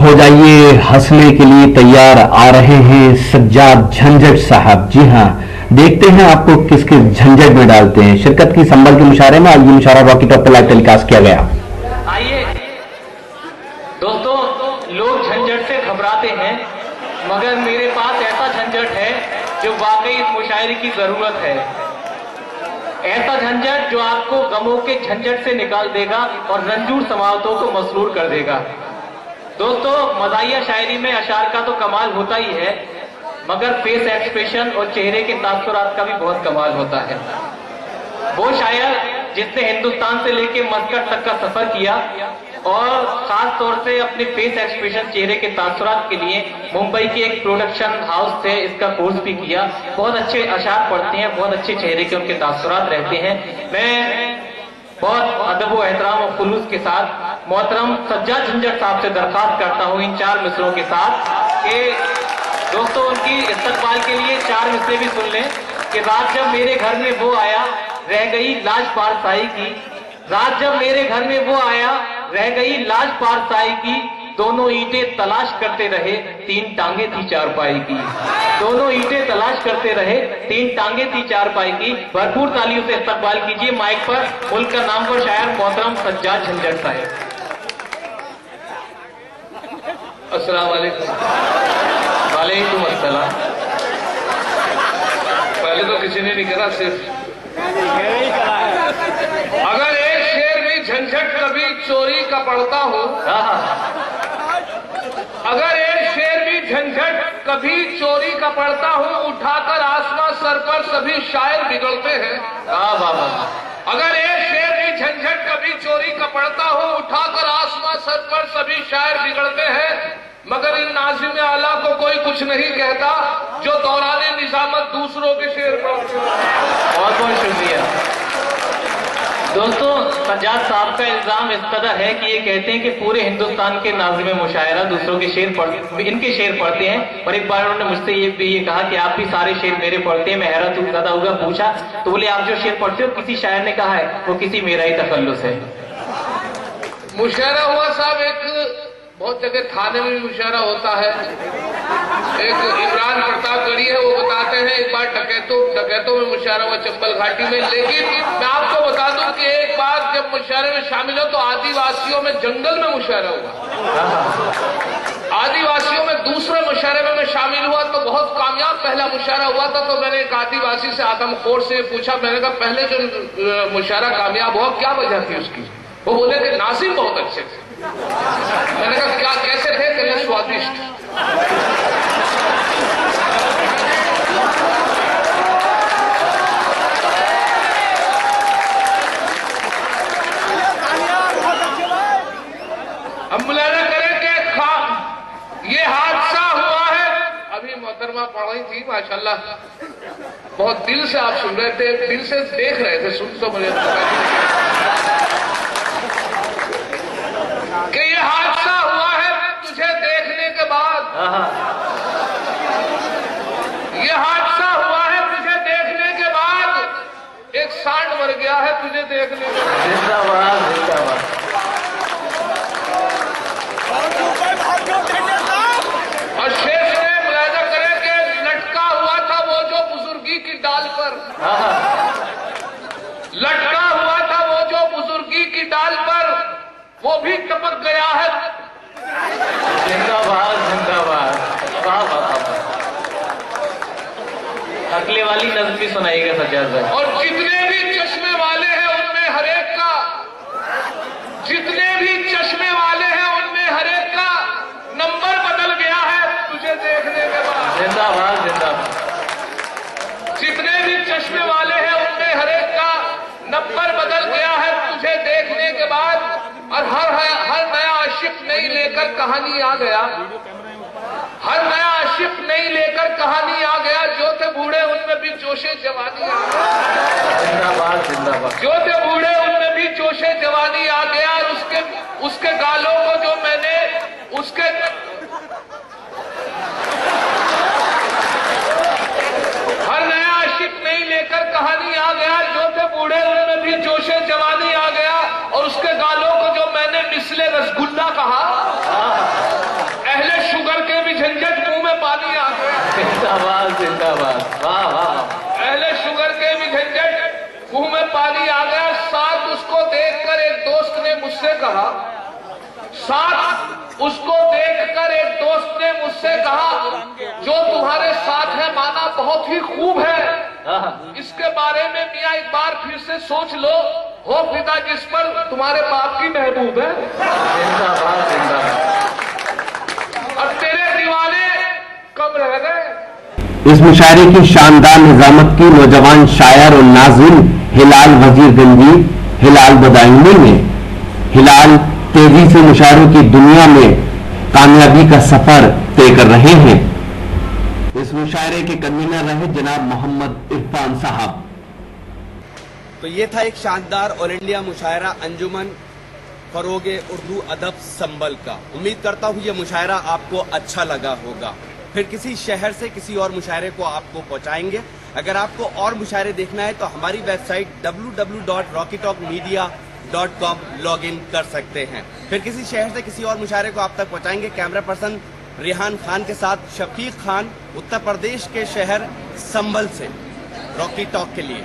हो जाइए, हंसने के लिए तैयार आ रहे हैं सज्जाद झंझट साहब। जी हाँ, देखते हैं आपको किस किस झंझट में डालते हैं। शिरकत की संभल के मुशारे में आज ये मुशारा रॉकी टॉप पर लाइव टेलीकास्ट किया गया। आइए दोस्तों, लोग झंझट से घबराते हैं, मगर मेरे पास ऐसा झंझट है जो वाकई इस मुशायरे की जरूरत है। ऐसा झंझट जो आपको गमों के झंझट से निकाल देगा और रंजूर समावतों को मसरूर कर देगा। दोस्तों, मज़ाहिया शायरी में अशार का तो कमाल होता ही है, मगर फेस एक्सप्रेशन और चेहरे के तासुरात का भी बहुत कमाल होता है। वो शायर जिसने हिंदुस्तान से लेकर मस्कट तक का सफर किया और खास तौर से अपने फेस एक्सप्रेशन, चेहरे के तासुरात के लिए मुंबई के एक प्रोडक्शन हाउस से इसका कोर्स भी किया। बहुत अच्छे अशार पढ़ते हैं, बहुत अच्छे चेहरे के उनके तासुरात रहते हैं। मैं बहुत अदब व एहतराम और खुलूस के साथ मोहतरम सज्जाद झंझट साहब से दरखास्त करता हूं इन 4 मिसरों के साथ कि दोस्तों उनकी इस्तकबाल के लिए 4 मिसरे भी सुन लें कि रात जब मेरे घर में वो आया रह गई लाज पारसाई की। रात जब मेरे घर में वो आया रह गई लाज पारसाई की। दोनों ईंटें तलाश करते रहे, 3 टांगे थी चारपाई की। दोनों ईंटें तलाश करते रहे, 3 टांगे थी चारपाई की। भरपूर तालियों से इस्तकबाल कीजिए माइक पर मुल्क का नाम पर शायर मोहतरम सज्जाद झंझट साहब। अस्सलाम वालेकुम। वालेकुम अस्सलाम। पहले तो किसी ने नहीं करा, सिर्फ अगर एक शेर भी झंझट कभी चोरी का पढ़ता हो, अगर एक शेर भी झंझट कभी चोरी का पढ़ता हूँ, उठाकर आसमां सर पर सभी शायर बिगड़ते हैं। अगर एक शेर भी झंझट कभी चोरी का पढ़ता हूँ, उठाकर आसमां सर पर सभी शायर बिगड़ते हैं। मगर इन नाज़िम आला को कोई कुछ नहीं कहता जो दौराने निजामत दूसरों के शेर पढ़ते हैं। बहुत बहुत शुक्रिया दोस्तों। सज्जाद साहब का इल्जाम इस कदर है कि ये कहते हैं कि पूरे हिंदुस्तान के नाज़िम मुशायरा दूसरों के इनके शेर पढ़ते हैं। और एक बार उन्होंने मुझसे ये कहा कि आप भी सारे शेर मेरे पढ़ते हैं। मैं हैरत ज़्यादा हुआ, पूछा तो बोले आप जो शेर पढ़ते हो किसी शायर ने कहा है, वो किसी मेरा ही तखल्लुस है। मुशायरा हुआ साहब, एक बहुत जगह थाने में भी मुशायरा होता है। एक इमरान प्रताप गढ़ी है, वो बताते हैं एक बार डकैतों में मुशायरा हुआ चंबल घाटी में। लेकिन मैं आपको बता दूं कि एक बार जब मुशायरे में शामिल हो तो आदिवासियों में जंगल में मुशायरा हुआ। आदिवासियों में दूसरे मुशायरे में मैं शामिल हुआ तो बहुत कामयाब पहला मुशायरा हुआ था। तो मैंने एक आदिवासी से आदमखोर से पूछा, मैंने कहा पहले जो मुशायरा कामयाब हुआ क्या वजह थी उसकी? वो बोले कि नासिम बहुत अच्छे थे। मैंने कहा क्या, कैसे थे? कहने स्वादिष्ट। हम मुलायना करें कि ये हादसा हुआ है। अभी मोहतरमा पढ़ रही थी, माशाल्लाह बहुत दिल से आप सुन रहे थे, दिल से देख रहे थे, सुन तो मुझे कि ये हादसा हुआ है तुझे देखने के बाद। ये हादसा हुआ है तुझे देखने के बाद। एक सांड मर गया है तुझे देखने के बाद। जिंदाबाद जिंदाबाद। और शेख ने मुलाहिजा करे कि लटका हुआ था वो जो बुजुर्गी की डाल पर। लटका हुआ था वो जो बुजुर्गी की डाल पर, वो भी टपक गया है। जिंदाबाद जिंदाबाद। वाह वाह वाह। अगले वाली नज़्म भी सुनाइएगा सज्जाद भाई। और जितने भी चश्मे वाले हैं उनमें हर एक का, जितने भी चश्मे वाले हैं उनमें हर एक का नंबर बदल गया है तुझे देखने के बाद। जिंदाबाद जिंदाबाद। जितने भी चश्मे वाले हैं उनमें हर एक का नंबर बदल गया है तुझे देखने के बाद। और हर नया आशिक नई लेकर कहानी आ गया। हर नया आशिक नई लेकर कहानी आ गया। जो थे बूढ़े उनमें भी जोशे जवानी आ गया। जिंदाबाद जिंदाबाद। जो थे बूढ़े उनमें भी जोशे जवानी आ गया। और उसके गालों को जो मैंने उसके हर नया आशिक नई लेकर कहानी आ गया। जो थे बूढ़े उनमें भी जोशे जवानी आ गया। और उसके गालों को जो मैंने मिसले रसगुल्ला कहा, जिंदाबाद जिंदाबाद, वाह वाह। पहले शुगर के भी झंझट, मुंह में पानी आ गया। साथ उसको देखकर एक दोस्त ने मुझसे कहा, साथ उसको देखकर एक दोस्त ने मुझसे कहा, जो तुम्हारे साथ है माना बहुत ही खूब है, इसके बारे में मियां एक बार फिर से सोच लो, हो फिदा जिस पर तुम्हारे बाप की महबूब है। जिंदाबाद जिंदाबाद। और तेरे दीवाने कब रह गए। इस मुशायरे की शानदार निजामत की नौजवान शायर और नाज़िम हिलाल वजीरगंजी, हिलाल बदायूनी ने हिलाल तेजी से मुशायरों की दुनिया में कामयाबी का सफर तय कर रहे हैं। इस मुशायरे के कन्वीनर रहे जनाब मोहम्मद इरफान साहब। तो ये था एक शानदार ऑल इंडिया मुशायरा अंजुमन फरोगे उर्दू अदब संबल का। उम्मीद करता हूँ ये मुशायरा आपको अच्छा लगा होगा। फिर किसी शहर से किसी और मुशायरे को आपको पहुंचाएंगे। अगर आपको और मुशायरे देखना है तो हमारी वेबसाइट www.rockytalkmedia.com लॉग इन कर सकते हैं। फिर किसी शहर से किसी और मुशायरे को आप तक पहुंचाएंगे कैमरा पर्सन रेहान खान के साथ शफीक खान, उत्तर प्रदेश के शहर संभल से रॉकी टॉक के लिए।